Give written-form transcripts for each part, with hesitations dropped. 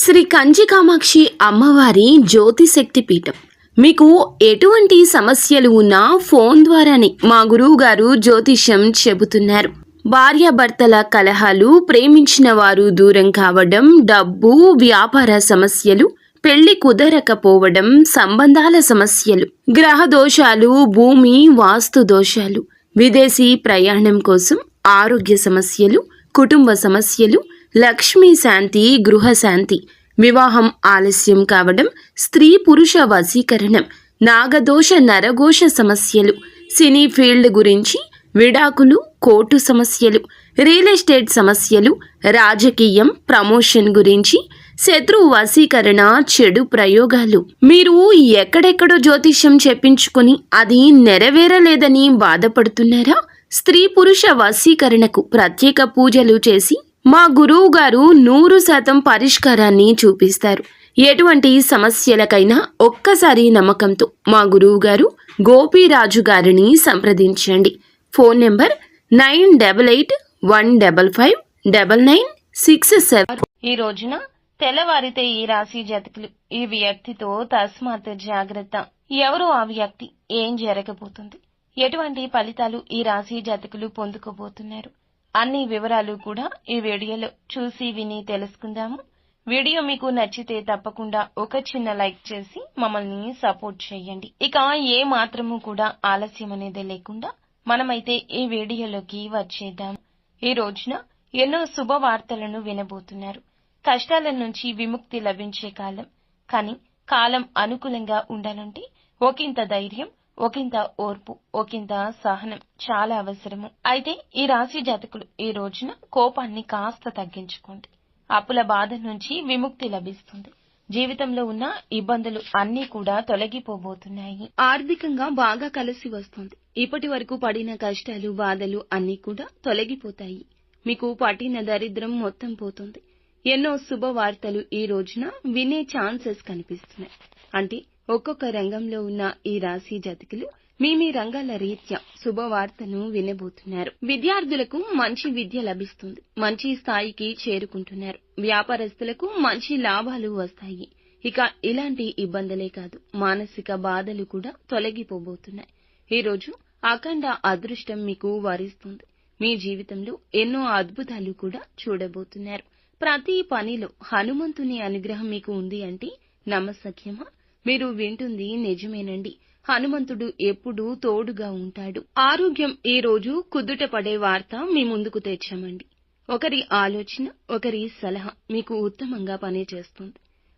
శ్రీ కంచి కామాక్షి అమ్మవారి జ్యోతిశక్తి పీఠం. మీకు ఎటువంటి సమస్యలు ఉన్నా ఫోన్ ద్వారానే మా గురువు గారు జ్యోతిష్యం చెబుతున్నారు. భార్యాభర్తల కలహాలు, ప్రేమించిన వారు దూరం కావడం, డబ్బు, వ్యాపార సమస్యలు, పెళ్లి కుదరకపోవడం, సంబంధాల సమస్యలు, గ్రహ దోషాలు, భూమి వాస్తు దోషాలు, విదేశీ ప్రయాణం కోసం, ఆరోగ్య సమస్యలు, కుటుంబ సమస్యలు, లక్ష్మీ శాంతి, గృహ శాంతి, వివాహం ఆలస్యం కావడం, స్త్రీ పురుష వశీకరణం, నాగదోష నరఘోష సమస్యలు, సినీ ఫీల్డ్ గురించి, విడాకులు, కోర్టు సమస్యలు, రియల్ ఎస్టేట్ సమస్యలు, రాజకీయం, ప్రమోషన్ గురించి, శత్రు వశీకరణ, చెడు ప్రయోగాలు. మీరు ఎక్కడెక్కడో జ్యోతిష్యం చెప్పించుకొని అది నెరవేరలేదని బాధపడుతున్నారా? స్త్రీ పురుష వశీకరణకు ప్రత్యేక పూజలు చేసి మా గురువు గారు 100% పరిష్కారాన్ని చూపిస్తారు. ఎటువంటి సమస్యలకైనా ఒక్కసారి నమ్మకంతో మా గురువు గారు గోపీరాజు గారిని సంప్రదించండి. Phone number 9815559967. ఈ రోజున తెల్లవారితే ఈ రాశి జాతకులు ఈ వ్యక్తితో తస్మాత్ జాగ్రత్త. ఎవరు ఆ వ్యక్తి? ఏం జరగబోతుంది? ఎటువంటి ఫలితాలు ఈ రాశి జాతకులు పొందుకోబోతున్నారు? అన్ని వివరాలు కూడా ఈ వీడియోలో చూసి విని తెలుసుకుందాము. వీడియో మీకు నచ్చితే తప్పకుండా ఒక చిన్న లైక్ చేసి మమ్మల్ని సపోర్ట్ చేయండి. ఇక ఏ మాత్రము కూడా ఆలస్యం అనేది లేకుండా మనమైతే ఈ వీడియోలోకి వచ్చేద్దాం. ఈ రోజున ఎన్నో శుభవార్తలను వినబోతున్నారు. కష్టాల నుంచి విముక్తి లభించే కాలం. కానీ కాలం అనుకూలంగా ఉండాలంటే ఒకంత ధైర్యం, ఒకంత ఓర్పు, ఒకంత సహనం చాలా అవసరము. అయితే ఈ రాశి జాతకులు ఈ రోజున కోపాన్ని కాస్త తగ్గించుకోండి. అప్పుల బాధ నుంచి విముక్తి లభిస్తుంది. జీవితంలో ఉన్న ఇబ్బందులు అన్నీ కూడా తొలగిపోబోతున్నాయి. ఆర్థికంగా బాగా కలిసి వస్తుంది. ఇప్పటి వరకు పడిన కష్టాలు, బాధలు అన్నీ కూడా తొలగిపోతాయి. మీకు పట్టిన దరిద్రం మొత్తం పోతుంది. ఎన్నో శుభవార్తలు ఈ రోజున వినే ఛాన్సెస్ కనిపిస్తున్నాయి. అంటే ఒక్కొక్క రంగంలో ఉన్న ఈ రాశి జాతకులు మీ రంగాల రీత్యా శుభవార్తను వినబోతున్నారు. విద్యార్థులకు మంచి విద్య లభిస్తుంది. మంచి స్థాయికి చేరుకుంటున్నారు. వ్యాపారస్తులకు మంచి లాభాలు వస్తాయి. ఇక ఇలాంటి ఇబ్బందులే కాదు, మానసిక బాధలు కూడా తొలగిపోబోతున్నాయి. ఈ రోజు అఖండ అదృష్టం మీకు వరిస్తుంది. మీ జీవితంలో ఎన్నో అద్భుతాలు కూడా చూడబోతున్నారు. ప్రతి పనిలో హనుమంతుని అనుగ్రహం మీకు ఉంది అంటే నమ్మసఖ్యమా? మీరు వింటుంది నిజమేనండి. హనుమంతుడు ఎప్పుడూ తోడుగా ఉంటాడు. ఆరోగ్యం ఈ రోజు కుదుట పడే వార్త మీ ముందుకు తెచ్చామండి. ఒకరి ఆలోచన, ఒకరి సలహా మీకు ఉత్తమంగా పనిచేస్తుంది.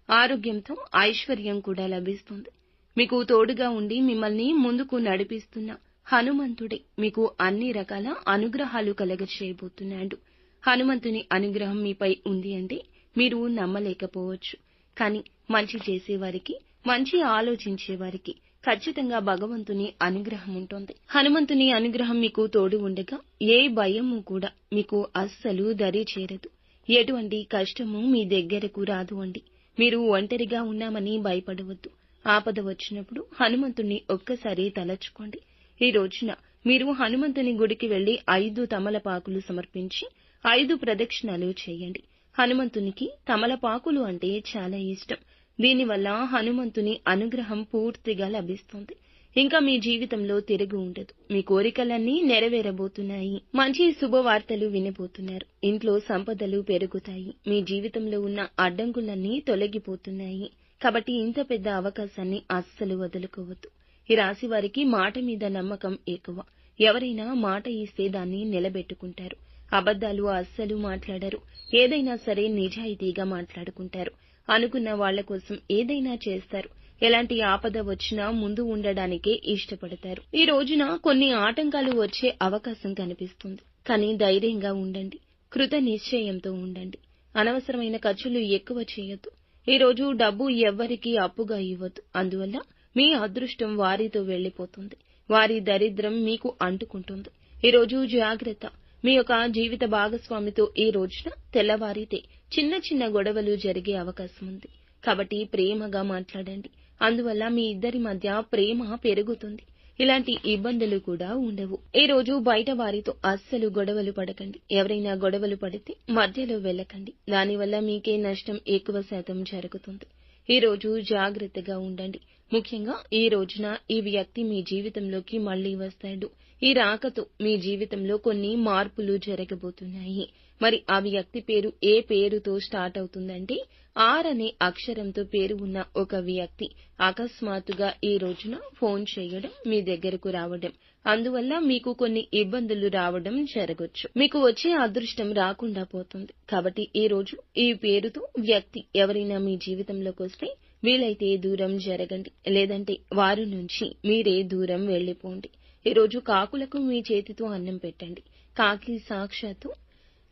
ఆరోగ్యంతో ఐశ్వర్యం కూడా లభిస్తుంది. మీకు తోడుగా ఉండి మిమ్మల్ని ముందుకు నడిపిస్తున్న హనుమంతుడే మీకు అన్ని రకాల అనుగ్రహాలు కలగచేయబోతున్నాడు. హనుమంతుని అనుగ్రహం మీపై ఉంది అంటే మీరు నమ్మలేకపోవచ్చు. కానీ మంచి చేసేవారికి, మంచి ఆలోచించే వారికి ఖచ్చితంగా భగవంతుని అనుగ్రహం ఉంటుంది. హనుమంతుని అనుగ్రహం మీకు తోడు ఉండగా ఏ భయము కూడా మీకు అస్సలు దరి చేరదు. ఎటువంటి కష్టము మీ దగ్గరకు రాదు అండి. మీరు ఒంటరిగా ఉన్నామని భయపడవద్దు. ఆపద వచ్చినప్పుడు హనుమంతుని ఒక్కసారి తలచుకోండి. ఈ రోజున మీరు హనుమంతుని గుడికి వెళ్లి 5 తమలపాకులు సమర్పించి 5 ప్రదక్షిణాలు చేయండి. హనుమంతునికి తమలపాకులు అంటే చాలా ఇష్టం. దీనివల్ల హనుమంతుని అనుగ్రహం పూర్తిగా లభిస్తుంది. ఇంకా మీ జీవితంలో తిరుగు ఉండదు. మీ కోరికలన్నీ నెరవేరబోతున్నాయి. మంచి శుభవార్తలు వినబోతున్నారు. ఇంట్లో సంపదలు పెరుగుతాయి. మీ జీవితంలో ఉన్న అడ్డంకులన్నీ తొలగిపోతున్నాయి. కాబట్టి ఇంత పెద్ద అవకాశాన్ని అస్సలు వదులుకోవద్దు. ఈ రాశి వారికి మాట మీద నమ్మకం ఎక్కువ. ఎవరైనా మాట ఇస్తే దాన్ని నిలబెట్టుకుంటారు. అబద్ధాలు అస్సలు మాట్లాడరు. ఏదైనా సరే నిజాయితీగా మాట్లాడుకుంటారు. అనుకున్న వాళ్ల కోసం ఏదైనా చేస్తారు. ఎలాంటి ఆపద వచ్చినా ముందు ఉండడానికే ఇష్టపడతారు. ఈ రోజున కొన్ని ఆటంకాలు వచ్చే అవకాశం కనిపిస్తుంది. కానీ ధైర్యంగా ఉండండి. కృత నిశ్చయంతో ఉండండి. అనవసరమైన ఖర్చులు ఎక్కువ చేయొద్దు. ఈ రోజు డబ్బు ఎవ్వరికీ అప్పుగా ఇవ్వద్దు. అందువల్ల మీ అదృష్టం వారితో వెళ్లిపోతుంది. వారి దరిద్రం మీకు అంటుకుంటుంది. ఈ రోజు జాగ్రత్త. మీ యొక్క జీవిత భాగస్వామితో ఈ రోజున తెల్లవారితే చిన్న చిన్న గొడవలు జరిగే అవకాశం ఉంది. కాబట్టి ప్రేమగా మాట్లాడండి. అందువల్ల మీ ఇద్దరి మధ్య ప్రేమ పెరుగుతుంది. ఇలాంటి ఇబ్బందులు కూడా ఉండవు. ఈ రోజు బయట వారితో అస్సలు గొడవలు పడకండి. ఎవరైనా గొడవలు పడితే మధ్యలో వెళ్ళకండి. దానివల్ల మీకే నష్టం ఎక్కువ శాతం జరుగుతుంది. ఈ రోజు జాగ్రత్తగా ఉండండి. ముఖ్యంగా ఈ రోజున ఈ వ్యక్తి మీ జీవితంలోకి మళ్లీ వస్తాడు. ఈ రాకతో మీ జీవితంలో కొన్ని మార్పులు జరగబోతున్నాయి. మరి ఆ వ్యక్తి పేరు ఏ పేరుతో స్టార్ట్ అవుతుందంటే ఆర్ అనే అక్షరంతో పేరు ఉన్న ఒక వ్యక్తి అకస్మాత్తుగా ఈ రోజున ఫోన్ చేయడం, మీ దగ్గరకు రావడం, అందువల్ల మీకు కొన్ని ఇబ్బందులు రావడం జరగొచ్చు. మీకు వచ్చే అదృష్టం రాకుండా పోతుంది. కాబట్టి ఈ రోజు ఈ పేరుతో వ్యక్తి ఎవరైనా మీ జీవితంలోకి వస్తే వీలైతే దూరం జరగండి. లేదంటే వారి నుంచి మీరే దూరం వెళ్లిపోండి. ఈ రోజు కాకులకు మీ చేతితో అన్నం పెట్టండి.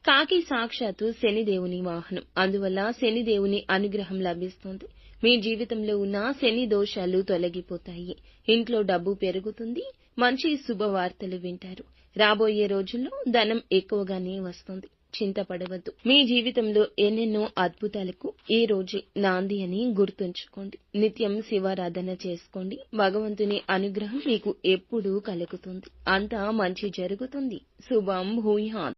కాకి సాక్షాత్తు శనిదేవుని వాహనం. అందువల్ల శనిదేవుని అనుగ్రహం లభిస్తుంది. మీ జీవితంలో ఉన్న శని దోషాలు తొలగిపోతాయి. ఇంట్లో డబ్బు పెరుగుతుంది. మంచి శుభవార్తలు వింటారు. రాబోయే రోజుల్లో ధనం ఎక్కువగానే వస్తుంది. చింతపడవద్దు. మీ జీవితంలో ఎన్నెన్నో అద్భుతాలకు ఈ రోజే నాంది అని గుర్తుంచుకోండి. నిత్యం శివారాధన చేసుకోండి. భగవంతుని అనుగ్రహం మీకు ఎప్పుడూ కలుగుతుంది. అంతా మంచి జరుగుతుంది. శుభం భూయాత్.